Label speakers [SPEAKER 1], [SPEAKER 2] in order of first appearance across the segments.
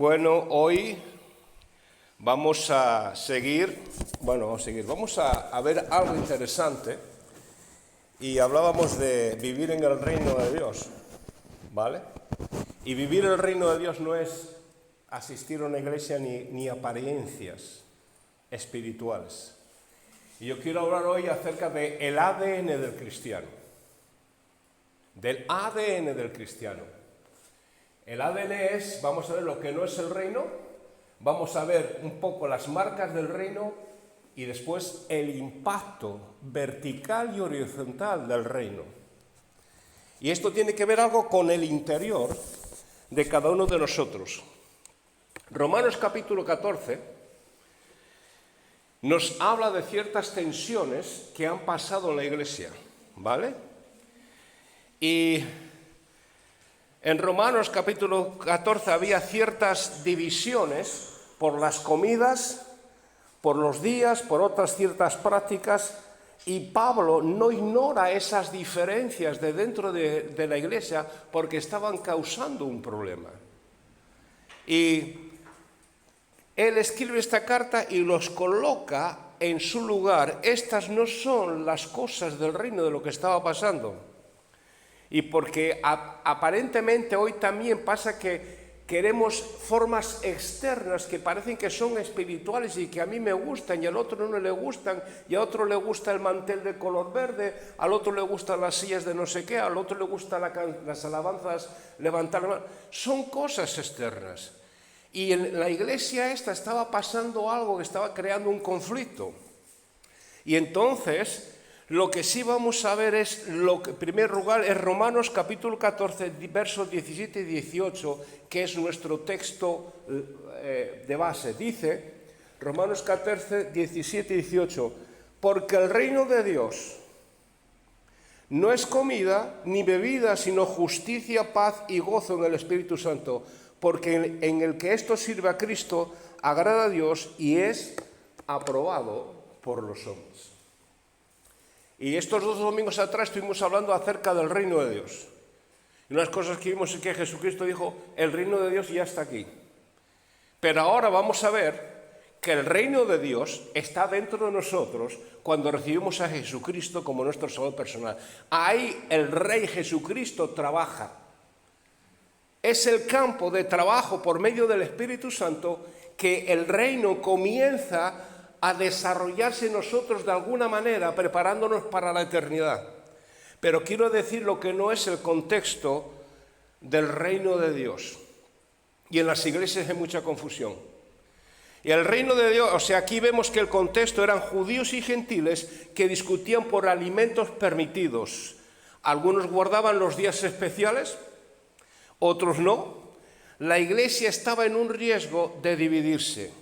[SPEAKER 1] Bueno, hoy vamos a ver algo interesante y hablábamos de vivir en el reino de Dios, ¿vale? Y vivir el reino de Dios no es asistir a una iglesia ni apariencias espirituales. Y yo quiero hablar hoy acerca del ADN del cristiano, del ADN del cristiano. El ADN es, vamos a ver lo que no es el reino, vamos a ver un poco las marcas del reino y después el impacto vertical y horizontal del reino. Y esto tiene que ver algo con el interior de cada uno de nosotros. Romanos capítulo 14 nos habla de ciertas tensiones que han pasado en la iglesia, ¿vale? Y en Romanos capítulo 14 había ciertas divisiones por las comidas, por los días, por otras ciertas prácticas, y Pablo no ignora esas diferencias de dentro de la iglesia porque estaban causando un problema. Y él escribe esta carta y los coloca en su lugar. Estas no son las cosas del reino de lo que estaba pasando. Y porque aparentemente hoy también pasa que queremos formas externas que parecen que son espirituales y que a mí me gustan y al otro no le gustan, y a otro le gusta el mantel de color verde, al otro le gustan las sillas de no sé qué, al otro le gustan las alabanzas, levantar la mano. Son cosas externas. Y en la iglesia esta estaba pasando algo que estaba creando un conflicto. Y entonces lo que sí vamos a ver es, en primer lugar, es Romanos capítulo 14, versos 17 y 18, que es nuestro texto de base. Dice, Romanos 14, 17 y 18, porque el reino de Dios no es comida ni bebida, sino justicia, paz y gozo en el Espíritu Santo, porque en el que esto sirve a Cristo, agrada a Dios y es aprobado por los hombres. Y estos 2 domingos atrás estuvimos hablando acerca del reino de Dios. Y unas cosas que vimos es que Jesucristo dijo, el reino de Dios ya está aquí. Pero ahora vamos a ver que el reino de Dios está dentro de nosotros cuando recibimos a Jesucristo como nuestro Salvador personal. Ahí el Rey Jesucristo trabaja. Es el campo de trabajo por medio del Espíritu Santo que el reino comienza a desarrollarse en nosotros de alguna manera, preparándonos para la eternidad. Pero quiero decir lo que no es el contexto del reino de Dios. Y en las iglesias hay mucha confusión. Y el reino de Dios, o sea, aquí vemos que el contexto eran judíos y gentiles que discutían por alimentos permitidos. Algunos guardaban los días especiales, otros no. La iglesia estaba en un riesgo de dividirse.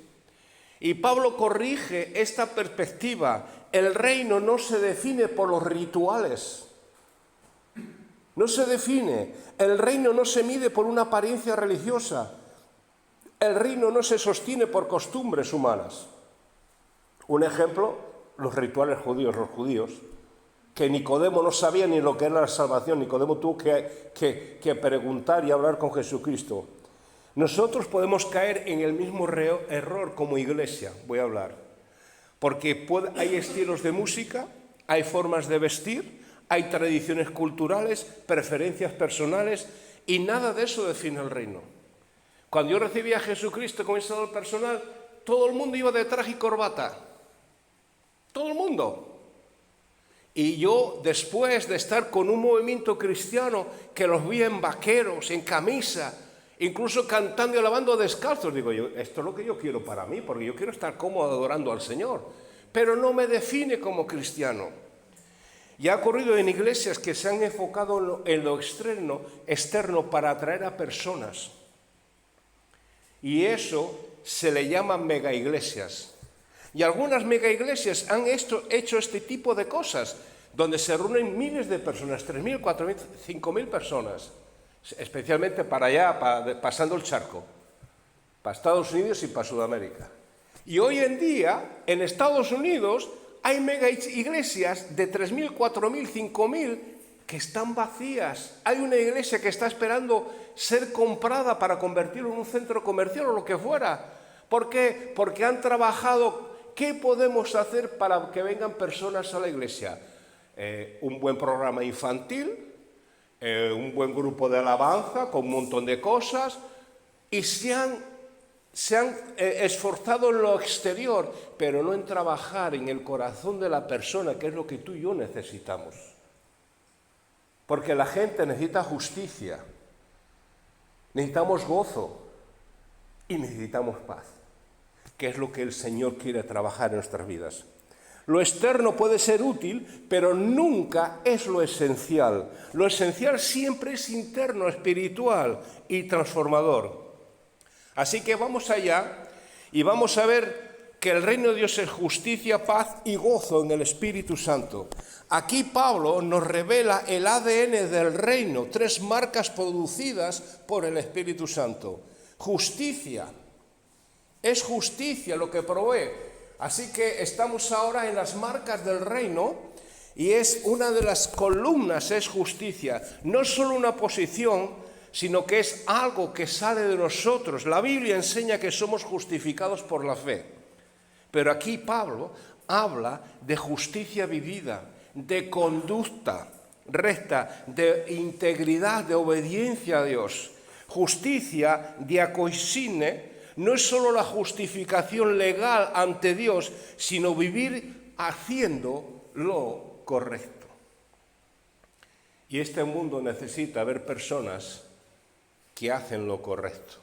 [SPEAKER 1] Y Pablo corrige esta perspectiva. El reino no se define por los rituales. No se define. El reino no se mide por una apariencia religiosa. El reino no se sostiene por costumbres humanas. Un ejemplo, los rituales judíos, los judíos, que Nicodemo no sabía ni lo que era la salvación. Nicodemo tuvo que preguntar y hablar con Jesucristo. Nosotros podemos caer en el mismo error como iglesia, voy a hablar, porque hay estilos de música, hay formas de vestir, hay tradiciones culturales, preferencias personales, y nada de eso define el reino. Cuando yo recibí a Jesucristo como mi Salvador personal, todo el mundo iba de traje y corbata, todo el mundo. Y yo, después de estar con un movimiento cristiano que los vi en vaqueros, en camisa, incluso cantando y alabando descalzos, digo yo, esto es lo que yo quiero para mí, porque yo quiero estar cómodo adorando al Señor, pero no me define como cristiano. Y ha ocurrido en iglesias que se han enfocado en lo externo para atraer a personas. Y eso se le llama mega iglesias. Y algunas mega iglesias han hecho este tipo de cosas, donde se reúnen miles de personas, 3.000, 4.000, 5.000 personas. Especialmente para allá, pasando el charco, para Estados Unidos y para Sudamérica. Y hoy en día, en Estados Unidos, hay mega iglesias de 3.000, 4.000, 5.000 que están vacías. Hay una iglesia que está esperando ser comprada para convertirlo en un centro comercial o lo que fuera. ¿Por qué? Porque han trabajado. ¿Qué podemos hacer para que vengan personas a la iglesia? Un buen programa infantil, un buen grupo de alabanza con un montón de cosas, y se han esforzado en lo exterior, pero no en trabajar en el corazón de la persona, que es lo que tú y yo necesitamos. Porque la gente necesita justicia, necesitamos gozo y necesitamos paz, que es lo que el Señor quiere trabajar en nuestras vidas. Lo externo puede ser útil, pero nunca es lo esencial. Lo esencial siempre es interno, espiritual y transformador. Así que vamos allá y vamos a ver que el reino de Dios es justicia, paz y gozo en el Espíritu Santo. Aquí Pablo nos revela el ADN del reino, 3 marcas producidas por el Espíritu Santo. Justicia, es justicia lo que provee. Así que estamos ahora en las marcas del reino y es una de las columnas, es justicia. No es solo una posición, sino que es algo que sale de nosotros. La Biblia enseña que somos justificados por la fe. Pero aquí Pablo habla de justicia vivida, de conducta recta, de integridad, de obediencia a Dios. Justicia, diakoisine, no es solo la justificación legal ante Dios, sino vivir haciendo lo correcto. Y este mundo necesita ver personas que hacen lo correcto.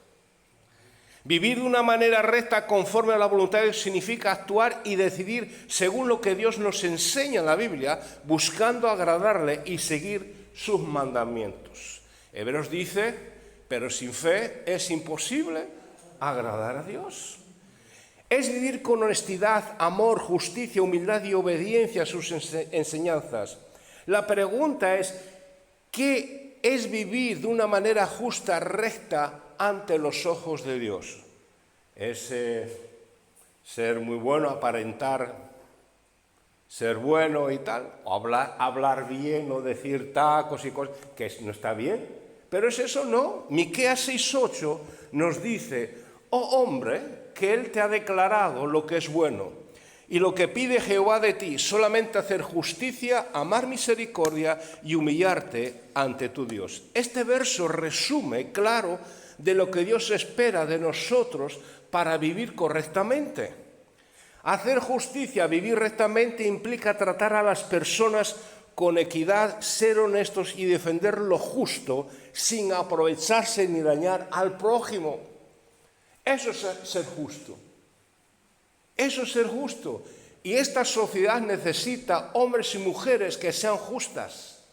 [SPEAKER 1] Vivir de una manera recta conforme a la voluntad de Dios significa actuar y decidir según lo que Dios nos enseña en la Biblia, buscando agradarle y seguir sus mandamientos. Hebreos dice, pero sin fe es imposible agradar a Dios. Es vivir con honestidad, amor, justicia, humildad y obediencia a sus enseñanzas. La pregunta es, ¿qué es vivir de una manera justa, recta, ante los ojos de Dios? ¿Es ser muy bueno, aparentar ser bueno y tal? ¿O hablar bien o decir tacos y cosas? Que no está bien. Pero es eso, no. Miqueas 6:8 nos dice, oh hombre, que Él te ha declarado lo que es bueno. Y lo que pide Jehová de ti, solamente hacer justicia, amar misericordia y humillarte ante tu Dios. Este verso resume, claro, de lo que Dios espera de nosotros para vivir correctamente. Hacer justicia, vivir rectamente, implica tratar a las personas con equidad, ser honestos y defender lo justo sin aprovecharse ni dañar al prójimo. Eso es ser justo. Eso es ser justo. Y esta sociedad necesita hombres y mujeres que sean justas.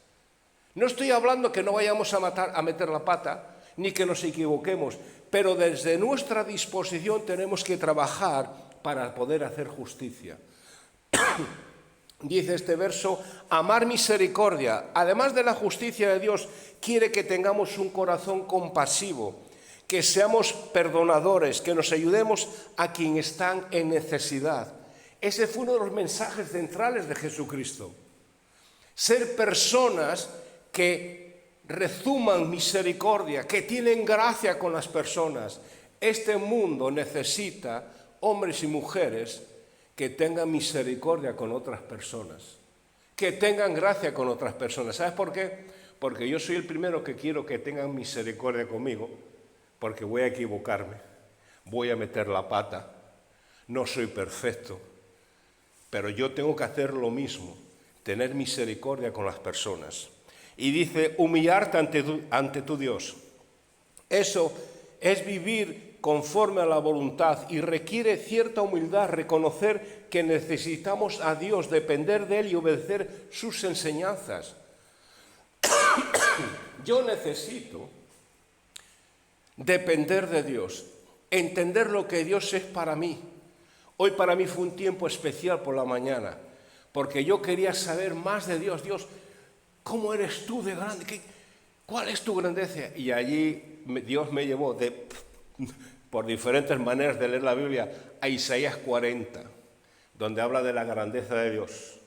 [SPEAKER 1] No estoy hablando que no vayamos a meter la pata, ni que nos equivoquemos, pero desde nuestra disposición tenemos que trabajar para poder hacer justicia. Dice este verso, amar misericordia. Además de la justicia de Dios, quiere que tengamos un corazón compasivo, que seamos perdonadores, que nos ayudemos a quienes están en necesidad. Ese fue uno de los mensajes centrales de Jesucristo. Ser personas que rezuman misericordia, que tienen gracia con las personas. Este mundo necesita hombres y mujeres que tengan misericordia con otras personas, que tengan gracia con otras personas. ¿Sabes por qué? Porque yo soy el primero que quiero que tengan misericordia conmigo, porque voy a equivocarme, voy a meter la pata, no soy perfecto, pero yo tengo que hacer lo mismo, tener misericordia con las personas. Y dice, humillarte ante tu Dios. Eso es vivir conforme a la voluntad y requiere cierta humildad, reconocer que necesitamos a Dios, depender de Él y obedecer sus enseñanzas. Yo necesito depender de Dios, entender lo que Dios es para mí. Hoy para mí fue un tiempo especial por la mañana, porque yo quería saber más de Dios. Dios, ¿cómo eres tú de grande? ¿Cuál es tu grandeza? Y allí Dios me llevó, por diferentes maneras de leer la Biblia, a Isaías 40, donde habla de la grandeza de Dios,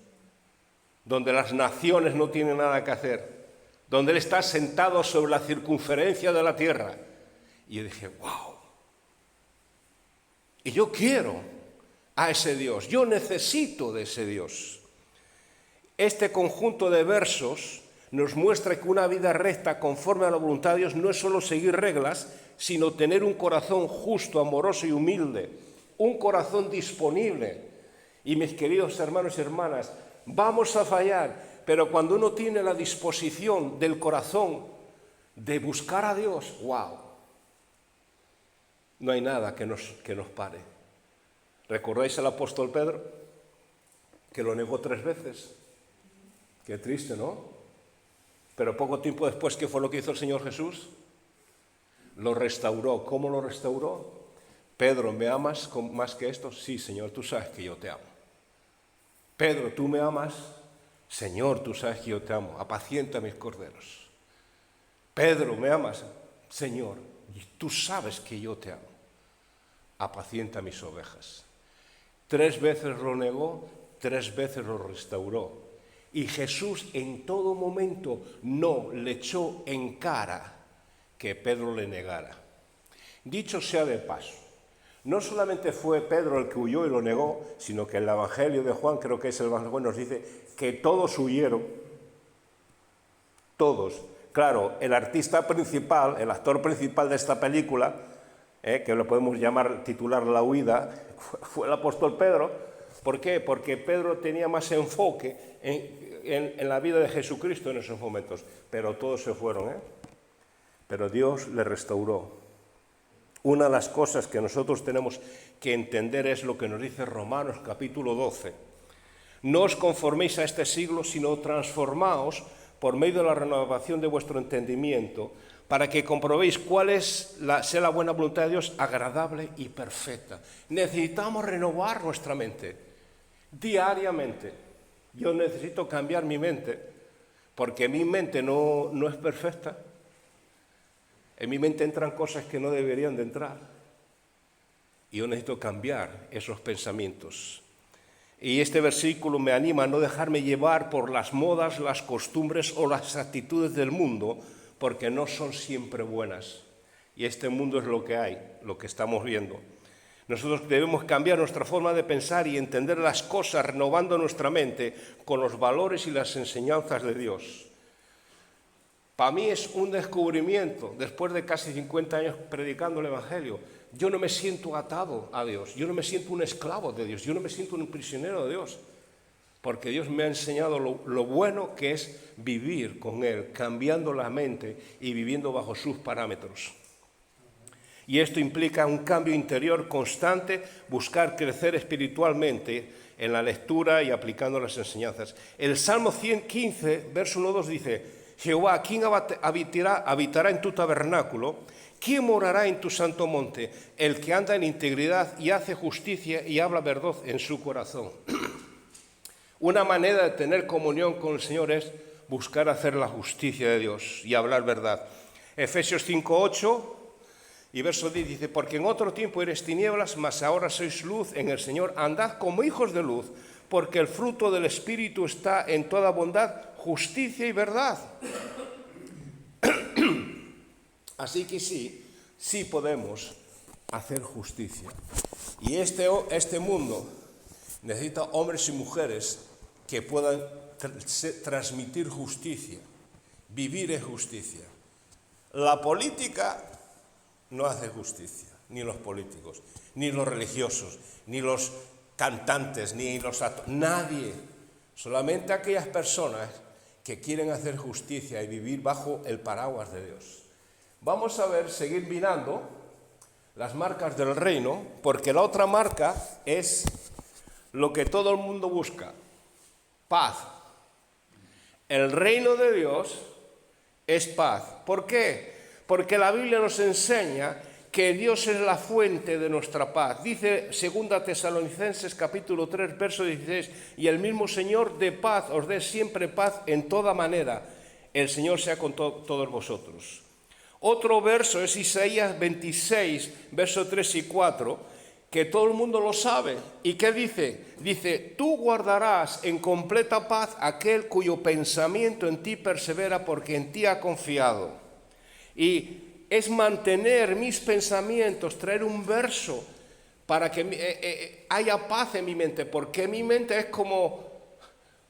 [SPEAKER 1] donde las naciones no tienen nada que hacer, donde Él está sentado sobre la circunferencia de la tierra. Y yo dije, wow. Y yo quiero a ese Dios, yo necesito de ese Dios. Este conjunto de versos nos muestra que una vida recta conforme a la voluntad de Dios no es solo seguir reglas, sino tener un corazón justo, amoroso y humilde, un corazón disponible. Y mis queridos hermanos y hermanas, vamos a fallar, pero cuando uno tiene la disposición del corazón de buscar a Dios, wow, no hay nada que nos pare. ¿Recordáis al apóstol Pedro? Que lo negó 3 veces. Qué triste, ¿no? Pero poco tiempo después, ¿qué fue lo que hizo el Señor Jesús? Lo restauró. ¿Cómo lo restauró? Pedro, ¿me amas más que esto? Sí, Señor, tú sabes que yo te amo. Pedro, ¿tú me amas? Señor, tú sabes que yo te amo. Apacienta mis corderos. Pedro, ¿me amas? Señor, tú sabes que yo te amo. Apacienta mis ovejas. 3 veces lo negó, 3 veces lo restauró. Y Jesús en todo momento no le echó en cara que Pedro le negara. Dicho sea de paso, no solamente fue Pedro el que huyó y lo negó, sino que el Evangelio de Juan, creo que es el más bueno, nos dice que todos huyeron. Todos. Claro, el artista principal, el actor principal de esta película, que lo podemos titular La huida, fue el apóstol Pedro. ¿Por qué? Porque Pedro tenía más enfoque en la vida de Jesucristo en esos momentos, pero todos se fueron, Pero Dios le restauró. Una de las cosas que nosotros tenemos que entender es lo que nos dice Romanos capítulo 12. No os conforméis a este siglo, sino transformaos por medio de la renovación de vuestro entendimiento, para que comprobéis cuál sea la buena voluntad de Dios, agradable y perfecta. Necesitamos renovar nuestra mente diariamente. Yo necesito cambiar mi mente, porque mi mente no es perfecta. En mi mente entran cosas que no deberían de entrar. Y yo necesito cambiar esos pensamientos. Y este versículo me anima a no dejarme llevar por las modas, las costumbres o las actitudes del mundo, porque no son siempre buenas. Y este mundo es lo que hay, lo que estamos viendo. Nosotros debemos cambiar nuestra forma de pensar y entender las cosas renovando nuestra mente con los valores y las enseñanzas de Dios. Para mí es un descubrimiento, después de casi 50 años predicando el Evangelio. Yo no me siento atado a Dios, yo no me siento un esclavo de Dios, yo no me siento un prisionero de Dios, porque Dios me ha enseñado lo bueno que es vivir con Él, cambiando la mente y viviendo bajo sus parámetros. Y esto implica un cambio interior constante, buscar crecer espiritualmente en la lectura y aplicando las enseñanzas. El Salmo 115, verso 1-2 dice: Jehová, ¿quién habitará en tu tabernáculo? ¿Quién morará en tu santo monte? El que anda en integridad y hace justicia y habla verdad en su corazón. Una manera de tener comunión con el Señor es buscar hacer la justicia de Dios y hablar verdad. Efesios 5:8 y verso 10 dice: porque en otro tiempo eres tinieblas, mas ahora sois luz en el Señor. Andad como hijos de luz, porque el fruto del Espíritu está en toda bondad, justicia y verdad. Así que sí podemos hacer justicia. Y este mundo necesita hombres y mujeres que puedan transmitir justicia, vivir en justicia. La política no hace justicia, ni los políticos, ni los religiosos, ni los cantantes, ni los actores, nadie. Solamente aquellas personas que quieren hacer justicia y vivir bajo el paraguas de Dios. Vamos a seguir mirando las marcas del reino, porque la otra marca es lo que todo el mundo busca: paz. El reino de Dios es paz. ¿Por qué? Porque la Biblia nos enseña que Dios es la fuente de nuestra paz. Dice 2 Tesalonicenses capítulo 3, verso 16, y el mismo Señor de paz os dé siempre paz en toda manera. El Señor sea con todos vosotros. Otro verso es Isaías 26, verso 3 y 4, que todo el mundo lo sabe. ¿Y qué dice? Dice, tú guardarás en completa paz aquel cuyo pensamiento en ti persevera porque en ti ha confiado. Y es mantener mis pensamientos, traer un verso para que haya paz en mi mente, porque mi mente es como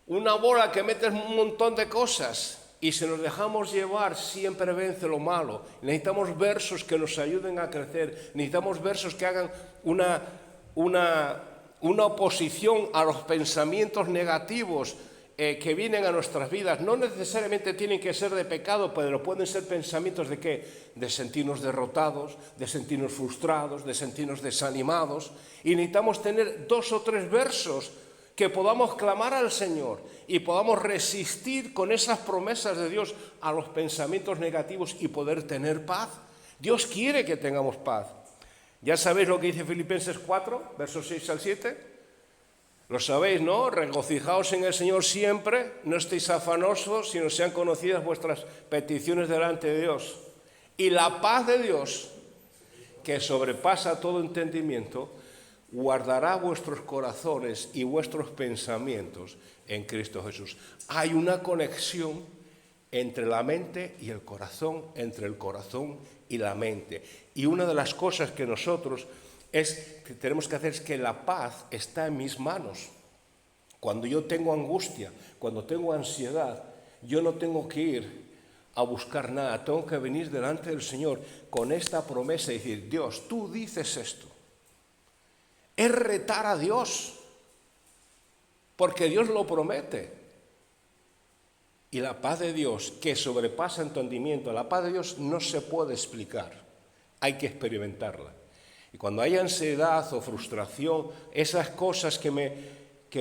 [SPEAKER 1] una bola que metes un montón de cosas. Y si nos dejamos llevar, siempre vence lo malo. Necesitamos versos que nos ayuden a crecer. Necesitamos versos que hagan una oposición a los pensamientos negativos que vienen a nuestras vidas. No necesariamente tienen que ser de pecado, pero pueden ser pensamientos de ¿qué? De sentirnos derrotados, de sentirnos frustrados, de sentirnos desanimados. Y necesitamos tener 2 o 3 versos que podamos clamar al Señor y podamos resistir con esas promesas de Dios a los pensamientos negativos y poder tener paz. Dios quiere que tengamos paz. Ya sabéis lo que dice Filipenses 4, versos 6 al 7. Lo sabéis, ¿no? Regocijaos en el Señor siempre, no estéis afanosos, sino sean conocidas vuestras peticiones delante de Dios. Y la paz de Dios, que sobrepasa todo entendimiento, guardará vuestros corazones y vuestros pensamientos en Cristo Jesús. Hay una conexión entre la mente y el corazón, entre el corazón y la mente. Y una de las cosas que nosotros tenemos que hacer es que la paz está en mis manos. Cuando yo tengo angustia, cuando tengo ansiedad, yo no tengo que ir a buscar nada, tengo que venir delante del Señor con esta promesa y decir, Dios, tú dices esto. Es retar a Dios, porque Dios lo promete. Y la paz de Dios, que sobrepasa entendimiento, la paz de Dios no se puede explicar, hay que experimentarla. Y cuando hay ansiedad o frustración, esas cosas que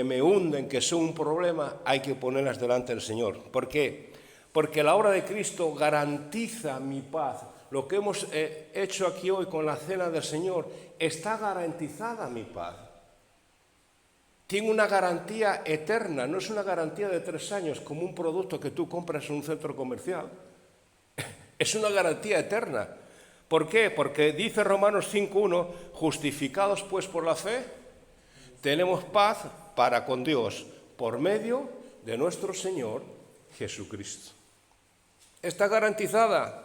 [SPEAKER 1] me hunden, que son un problema, hay que ponerlas delante del Señor. ¿Por qué? Porque la obra de Cristo garantiza mi paz. Lo que hemos hecho aquí hoy con la cena del Señor, está garantizada mi paz. Tiene una garantía eterna, no es una garantía de 3 años como un producto que tú compras en un centro comercial. Es una garantía eterna. ¿Por qué? Porque dice Romanos 5:1, justificados pues por la fe, tenemos paz para con Dios por medio de nuestro Señor Jesucristo. Está garantizada.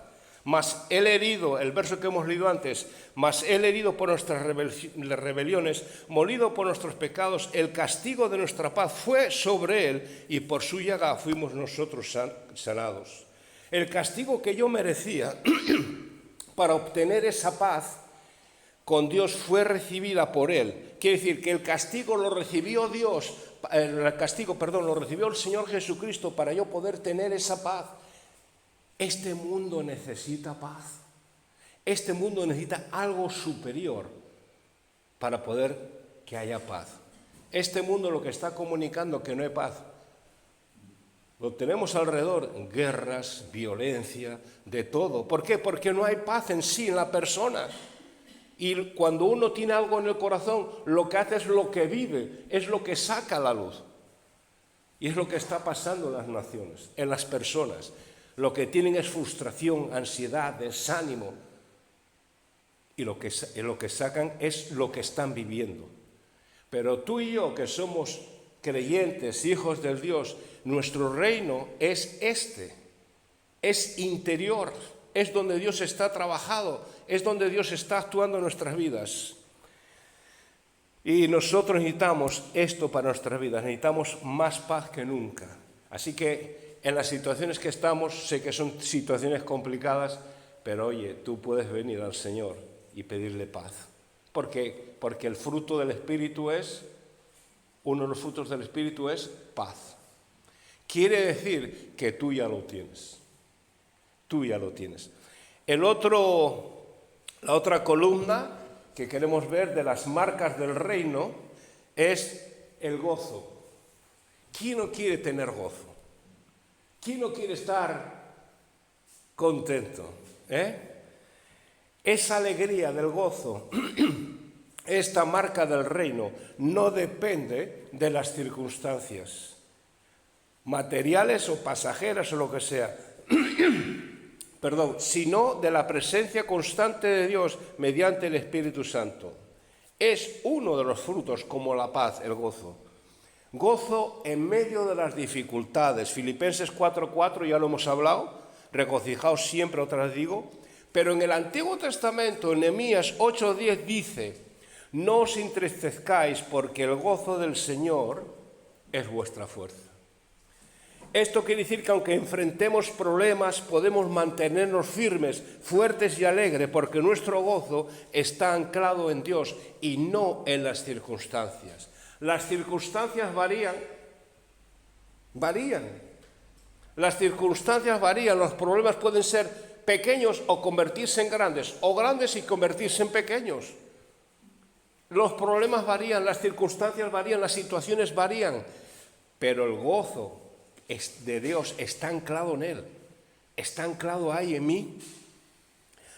[SPEAKER 1] Mas él herido, el verso que hemos leído antes, mas él herido por nuestras rebeliones, molido por nuestros pecados, el castigo de nuestra paz fue sobre él y por su llaga fuimos nosotros sanados. El castigo que yo merecía para obtener esa paz con Dios fue recibida por él. Quiere decir que el castigo lo recibió Dios, lo recibió el Señor Jesucristo para yo poder tener esa paz. Este mundo necesita paz. Este mundo necesita algo superior para poder que haya paz. Este mundo lo que está comunicando que no hay paz. Lo tenemos alrededor, guerras, violencia, de todo. ¿Por qué? Porque no hay paz en sí, en la persona. Y cuando uno tiene algo en el corazón, lo que hace es lo que vive, es lo que saca a la luz. Y es lo que está pasando en las naciones, en las personas. Lo que tienen es frustración, ansiedad, desánimo. Y lo que sacan es lo que están viviendo. Pero tú y yo, que somos creyentes, hijos del Dios, nuestro reino es es interior, es donde Dios está trabajado, es donde Dios está actuando en nuestras vidas. Y nosotros necesitamos esto para nuestras vidas, necesitamos más paz que nunca. Así que en las situaciones que estamos, sé que son situaciones complicadas, pero oye, tú puedes venir al Señor y pedirle paz. ¿Por qué? Porque el fruto del Espíritu uno de los frutos del Espíritu es paz. Quiere decir que tú ya lo tienes. Tú ya lo tienes. La otra columna que queremos ver de las marcas del reino es el gozo. ¿Quién no quiere tener gozo? ¿Quién no quiere estar contento? Esa alegría del gozo, esta marca del reino, no depende de las circunstancias materiales o pasajeras o lo que sea, sino de la presencia constante de Dios mediante el Espíritu Santo. Es uno de los frutos como la paz, el gozo. Gozo en medio de las dificultades. Filipenses 4:4 ya lo hemos hablado, regocijaos siempre, otra vez digo. Pero en el Antiguo Testamento, en Nehemías 8:10 dice, no os entristezcáis porque el gozo del Señor es vuestra fuerza. Esto quiere decir que aunque enfrentemos problemas, podemos mantenernos firmes, fuertes y alegres, porque nuestro gozo está anclado en Dios y no en las circunstancias. Las circunstancias varían. Las circunstancias varían, los problemas pueden ser pequeños o convertirse en grandes, o grandes y convertirse en pequeños. Los problemas varían, las circunstancias varían, las situaciones varían, pero el gozo de Dios está anclado en Él, está anclado ahí en mí.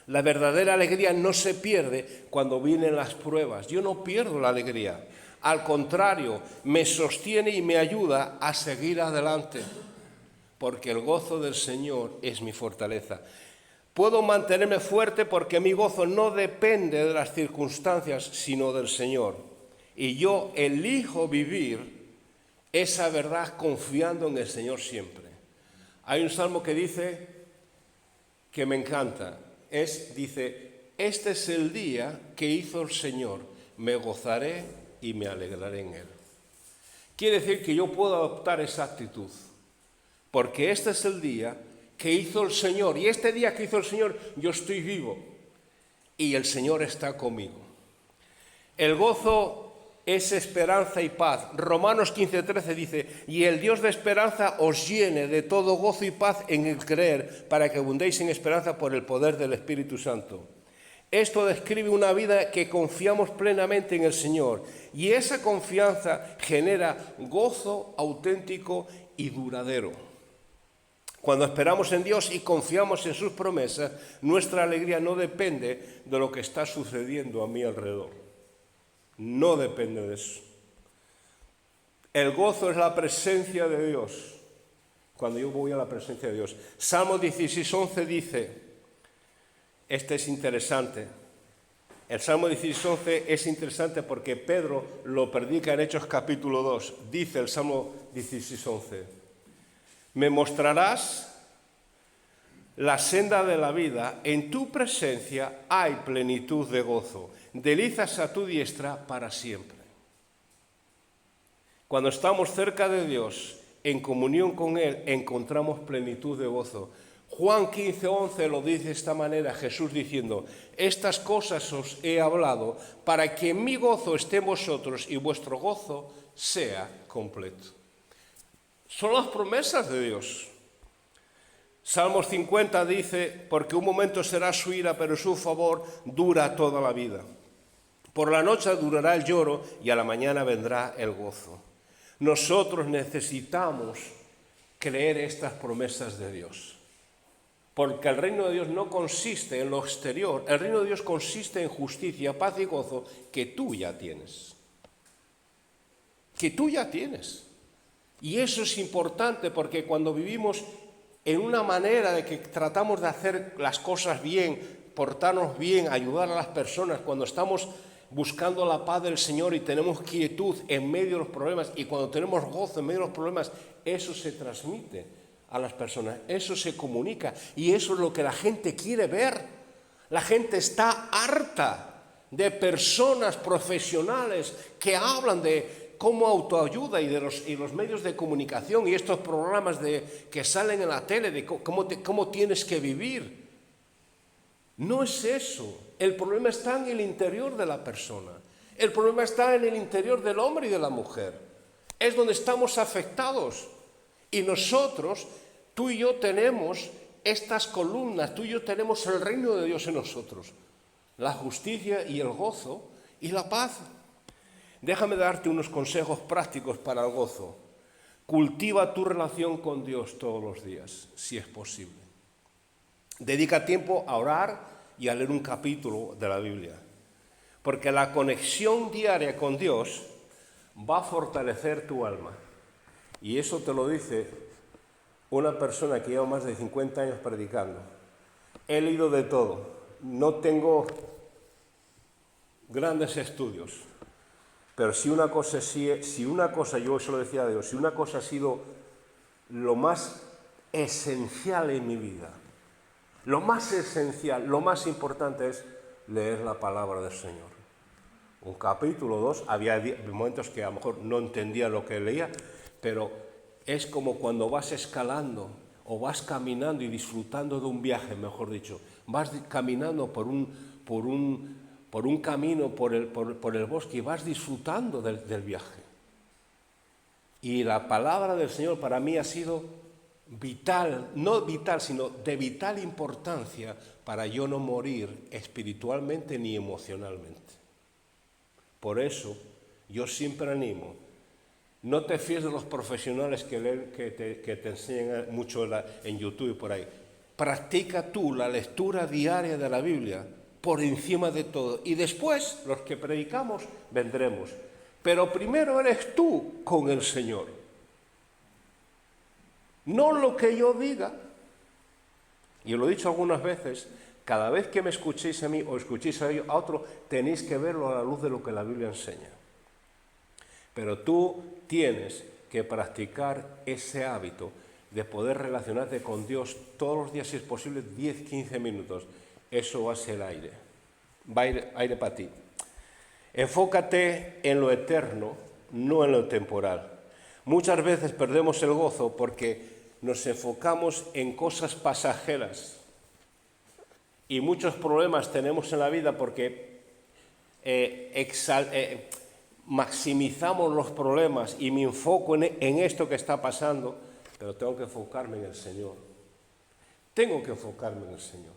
[SPEAKER 1] La verdadera alegría no se pierde cuando vienen las pruebas. Yo no pierdo la alegría, al contrario, me sostiene y me ayuda a seguir adelante, porque el gozo del Señor es mi fortaleza. Puedo mantenerme fuerte porque mi gozo no depende de las circunstancias, sino del Señor. Y yo elijo vivir esa verdad confiando en el Señor siempre. Hay un salmo que dice, que me encanta, dice, este es el día que hizo el Señor, me gozaré y me alegraré en Él. Quiere decir que yo puedo adoptar esa actitud, porque este es el día que hizo el Señor, y este día que hizo el Señor, yo estoy vivo, y el Señor está conmigo. El gozo es esperanza y paz. Romanos 15:13 dice, y el Dios de esperanza os llene de todo gozo y paz en el creer, para que abundéis en esperanza por el poder del Espíritu Santo. Esto describe una vida que confiamos plenamente en el Señor, y esa confianza genera gozo auténtico y duradero. Cuando esperamos en Dios y confiamos en sus promesas, nuestra alegría no depende de lo que está sucediendo a mi alrededor. No depende de eso. El gozo es la presencia de Dios. Cuando yo voy a la presencia de Dios. Salmo 16:11 dice, este es interesante. El Salmo 16:11 es interesante porque Pedro lo predica en Hechos capítulo 2. Dice el Salmo 16:11, me mostrarás la senda de la vida, en tu presencia hay plenitud de gozo, delicias a tu diestra para siempre. Cuando estamos cerca de Dios, en comunión con Él, encontramos plenitud de gozo. Juan 15:11 lo dice de esta manera, Jesús diciendo, estas cosas os he hablado para que mi gozo esté en vosotros y vuestro gozo sea completo. Son las promesas de Dios. Salmos 50 dice, porque un momento será su ira, pero su favor dura toda la vida. Por la noche durará el lloro y a la mañana vendrá el gozo. Nosotros necesitamos creer estas promesas de Dios. Porque el reino de Dios no consiste en lo exterior, el reino de Dios consiste en justicia, paz y gozo que tú ya tienes. Que tú ya tienes. Y eso es importante porque cuando vivimos en una manera de que tratamos de hacer las cosas bien, portarnos bien, ayudar a las personas, cuando estamos buscando la paz del Señor y tenemos quietud en medio de los problemas, y cuando tenemos gozo en medio de los problemas, eso se transmite a las personas, eso se comunica, y eso es lo que la gente quiere ver. La gente está harta de personas profesionales que hablan de cómo autoayuda y los medios de comunicación y estos programas que salen en la tele de cómo tienes que vivir. No es eso. El problema está en el interior de la persona. El problema está en el interior del hombre y de la mujer. Es donde estamos afectados. Y nosotros, tú y yo tenemos estas columnas, tú y yo tenemos el reino de Dios en nosotros. La justicia y el gozo y la paz. Déjame darte unos consejos prácticos para el gozo. Cultiva tu relación con Dios todos los días, si es posible. Dedica tiempo a orar y a leer un capítulo de la Biblia. Porque la conexión diaria con Dios va a fortalecer tu alma. Y eso te lo dice una persona que lleva más de 50 años predicando. He leído de todo. No tengo grandes estudios. Pero si una cosa, yo se lo decía a Dios, si una cosa ha sido lo más esencial en mi vida, lo más esencial, lo más importante es leer la palabra del Señor. Un capítulo, 2, había momentos que a lo mejor no entendía lo que leía, pero es como cuando vas escalando o vas caminando y disfrutando de un viaje, mejor dicho. Vas caminando por un camino, por el bosque, y vas disfrutando del viaje. Y la palabra del Señor para mí ha sido vital, no vital, sino de vital importancia para yo no morir espiritualmente ni emocionalmente. Por eso yo siempre animo, no te fíes de los profesionales que te enseñan mucho en YouTube y por ahí. Practica tú la lectura diaria de la Biblia por encima de todo. Y después, los que predicamos, vendremos. Pero primero eres tú con el Señor. No lo que yo diga. Y lo he dicho algunas veces, cada vez que me escuchéis a mí o escuchéis a otro, tenéis que verlo a la luz de lo que la Biblia enseña. Pero tú tienes que practicar ese hábito de poder relacionarte con Dios todos los días, si es posible, 10-15 minutos. Eso va a ser aire. Va a ir aire para ti. Enfócate en lo eterno, no en lo temporal. Muchas veces perdemos el gozo porque nos enfocamos en cosas pasajeras. Y muchos problemas tenemos en la vida porque maximizamos los problemas y me enfoco en esto que está pasando, pero tengo que enfocarme en el Señor. Tengo que enfocarme en el Señor.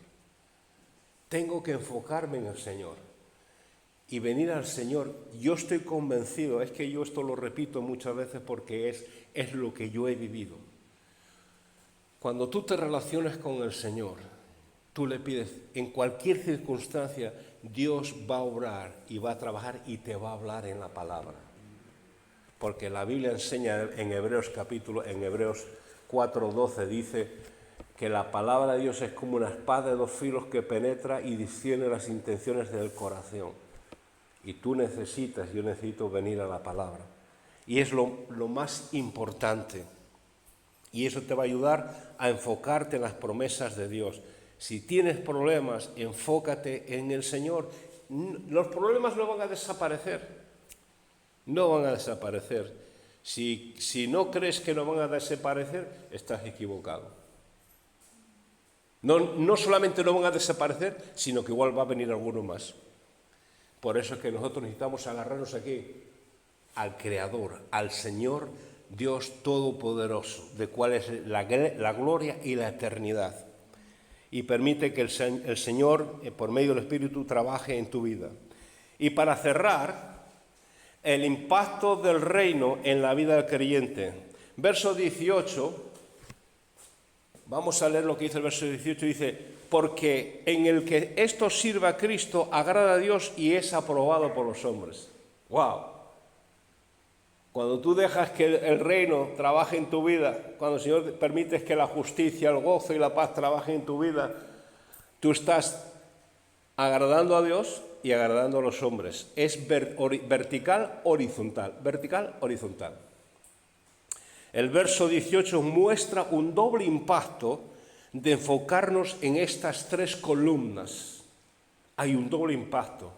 [SPEAKER 1] Tengo que enfocarme en el Señor. Y venir al Señor, yo estoy convencido, es que yo esto lo repito muchas veces porque es lo que yo he vivido. Cuando tú te relacionas con el Señor, tú le pides, en cualquier circunstancia, Dios va a obrar y va a trabajar y te va a hablar en la palabra. Porque la Biblia enseña en Hebreos 4:12 dice que la palabra de Dios es como una espada de 2 filos que penetra y discierne las intenciones del corazón. Y tú necesitas, yo necesito venir a la palabra. Y es lo más importante. Y eso te va a ayudar a enfocarte en las promesas de Dios. Si tienes problemas, enfócate en el Señor. Los problemas no van a desaparecer. No van a desaparecer. Si no crees que no van a desaparecer, estás equivocado. No solamente no van a desaparecer, sino que igual va a venir alguno más. Por eso es que nosotros necesitamos agarrarnos aquí al Creador, al Señor Dios Todopoderoso, de cuál es la gloria y la eternidad. Y permite que el Señor, por medio del Espíritu, trabaje en tu vida. Y para cerrar, el impacto del reino en la vida del creyente. Verso 18, vamos a leer lo que dice el verso 18, dice, porque en el que esto sirva a Cristo, agrada a Dios y es aprobado por los hombres. ¡Wow! Cuando tú dejas que el reino trabaje en tu vida, cuando el Señor permites que la justicia, el gozo y la paz trabajen en tu vida, tú estás agradando a Dios y agradando a los hombres. Es vertical, horizontal. Vertical, horizontal. El verso 18 muestra un doble impacto de enfocarnos en estas 3 columnas. Hay un doble impacto.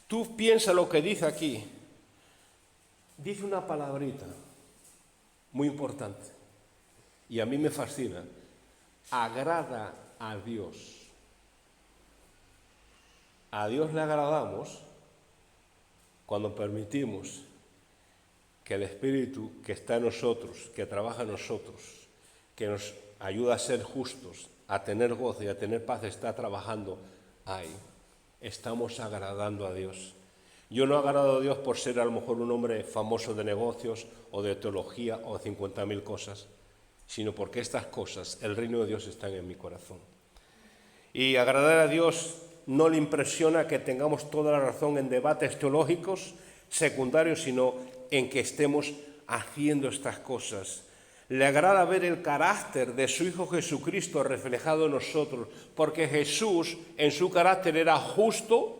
[SPEAKER 1] Tú piensa lo que dice aquí. Dice una palabrita muy importante y a mí me fascina. Agrada a Dios. A Dios le agradamos cuando permitimos que el Espíritu que está en nosotros, que trabaja en nosotros, que nos ayuda a ser justos, a tener gozo y a tener paz, está trabajando ahí. Estamos agradando a Dios. Yo no agrado a Dios por ser a lo mejor un hombre famoso de negocios o de teología o de 50.000 cosas, sino porque estas cosas, el reino de Dios, están en mi corazón. Y agradar a Dios no le impresiona que tengamos toda la razón en debates teológicos secundarios, sino en que estemos haciendo estas cosas. Le agrada ver el carácter de su Hijo Jesucristo reflejado en nosotros, porque Jesús en su carácter era justo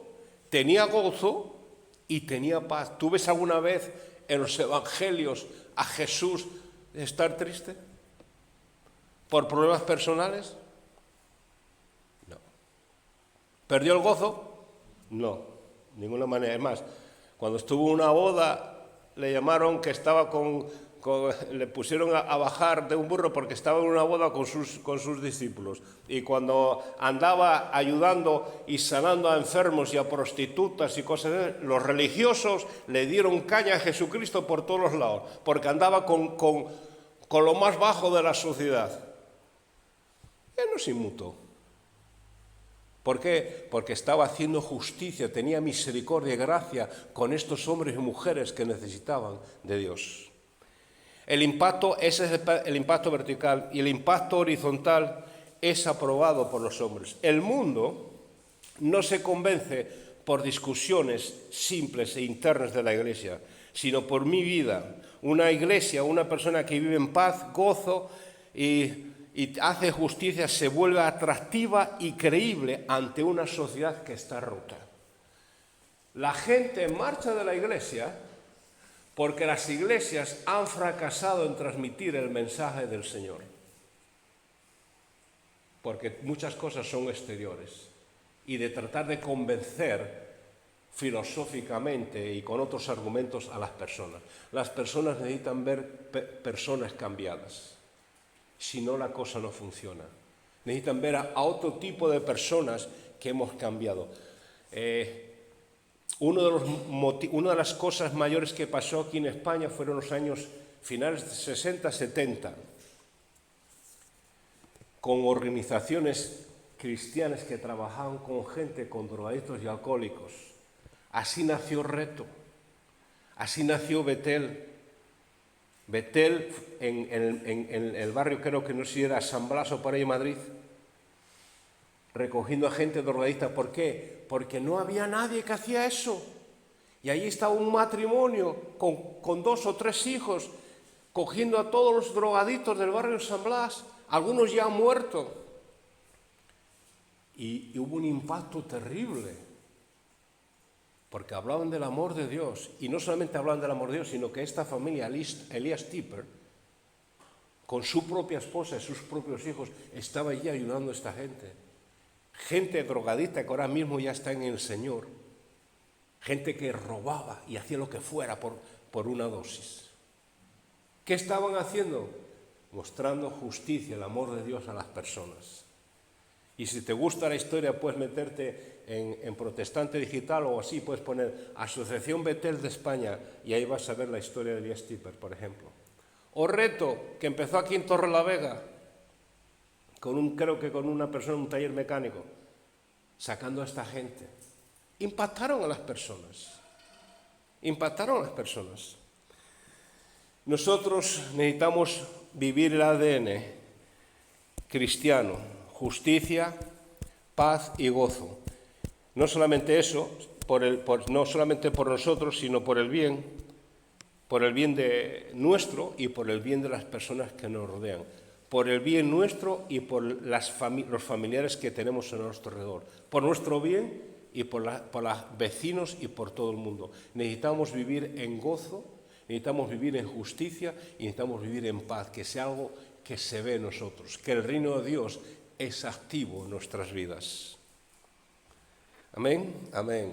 [SPEAKER 1] tenía gozo y tenía paz. ¿Tú ves alguna vez en los evangelios a Jesús estar triste por problemas personales? No. ¿Perdió el gozo? No, de ninguna manera. Es más, cuando estuvo en una boda, le llamaron que estaba le pusieron a bajar de un burro porque estaba en una boda con sus discípulos. Y cuando andaba ayudando y sanando a enfermos y a prostitutas y cosas así, los religiosos le dieron caña a Jesucristo por todos los lados, porque andaba con lo más bajo de la sociedad. Él no se inmutó. ¿Por qué? Porque estaba haciendo justicia, tenía misericordia y gracia con estos hombres y mujeres que necesitaban de Dios. Ese es el impacto vertical, y el impacto horizontal es aprobado por los hombres. El mundo no se convence por discusiones simples e internas de la iglesia, sino por mi vida. Una iglesia, una persona que vive en paz, gozo y hace justicia, se vuelve atractiva y creíble ante una sociedad que está rota. La gente marcha de la iglesia porque las iglesias han fracasado en transmitir el mensaje del Señor. Porque muchas cosas son exteriores. Y de tratar de convencer filosóficamente y con otros argumentos a las personas. Las personas necesitan ver personas cambiadas. Si no, la cosa no funciona. Necesitan ver a otro tipo de personas que hemos cambiado. Una de las cosas mayores que pasó aquí en España fueron los años finales de 60, 70, con organizaciones cristianas que trabajaban con gente, con drogadictos y alcohólicos. Así nació Reto, así nació Betel. Betel, en el barrio, creo que no sé si era San Blas o por ahí en Madrid, recogiendo a gente drogadicta. ¿Por qué? Porque no había nadie que hacía eso. Y allí estaba un matrimonio con 2 o 3 hijos, cogiendo a todos los drogadictos del barrio de San Blas, algunos ya han muerto. Y hubo un impacto terrible, porque hablaban del amor de Dios, y no solamente hablaban del amor de Dios, sino que esta familia, Elias Tipper, con su propia esposa y sus propios hijos, estaba allí ayudando a esta gente. Gente drogadicta que ahora mismo ya está en el Señor. Gente que robaba y hacía lo que fuera por una dosis. ¿Qué estaban haciendo? Mostrando justicia, el amor de Dios a las personas. Y si te gusta la historia, puedes meterte en Protestante Digital o así, puedes poner Asociación Betel de España y ahí vas a ver la historia de Elias Tipper, por ejemplo. O Reto, que empezó aquí en Torrelavega, creo que con una persona en un taller mecánico, sacando a esta gente. Impactaron a las personas. Nosotros necesitamos vivir el ADN cristiano, justicia, paz y gozo. No solamente eso, no solamente por nosotros, sino por el bien de nuestro y por el bien de las personas que nos rodean. Por el bien nuestro y por los familiares que tenemos a nuestro alrededor. Por nuestro bien y por los vecinos y por todo el mundo. Necesitamos vivir en gozo, necesitamos vivir en justicia y necesitamos vivir en paz, que sea algo que se ve en nosotros, que el reino de Dios es activo en nuestras vidas. Amén, amén.